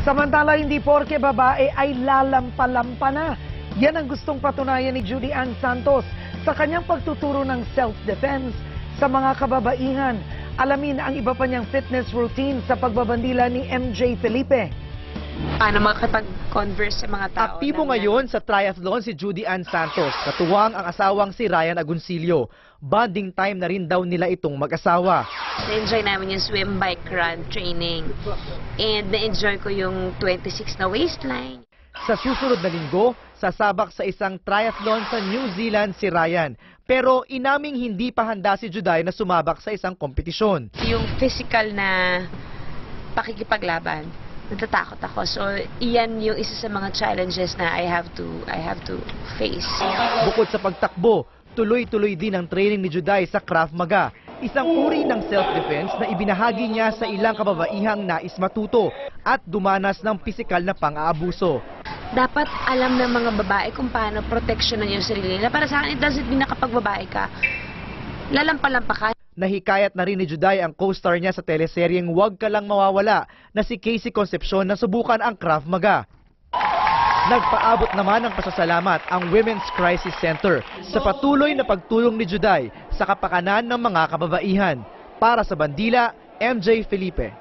Samantala, hindi porke babae ay lalampa-lampa na. Yan ang gustong patunayan ni Judy Ann Santos sa kanyang pagtuturo ng self-defense sa mga kababaihan. Alamin ang iba pa niyang fitness routine sa pagbabandila ni MJ Felipe. Paano makakapag-converse sa mga tao? Aktibo ngayon sa triathlon si Judy Ann Santos. Katuwang ang asawang si Ryan Agoncillo. Bonding time na rin daw nila itong mag-asawa. Na-enjoy namin yung swim, bike, run, training. And na-enjoy ko yung 26 na waistline. Sa susunod na linggo, sasabak sa isang triathlon sa New Zealand si Ryan. Pero inaming hindi pa handa si Juday na sumabak sa isang kompetisyon. Yung physical na pakikipaglaban, natatakot ako. So, iyan yung isa sa mga challenges na I have to face. Bukod sa pagtakbo, tuloy-tuloy din ang training ni Juday sa Krav Maga. Isang uri ng self-defense na ibinahagi niya sa ilang kababaihang nais matuto at dumanas ng pisikal na pang-aabuso. Dapat alam ng mga babae kung paano proteksyonan yung sarili nila. Para sa akin, it doesn't mean na kapag babae ka, lalampa-lampa ka. Nahikayat na rin ni Juday ang co-star niya sa teleseryeng Huwag Ka Lang Mawawala na si Casey Concepcion na subukan ang Krav Maga. Nagpaabot naman ng pasasalamat ang Women's Crisis Center sa patuloy na pagtulong ni Juday sa kapakanan ng mga kababaihan. Para sa Bandila, MJ Felipe.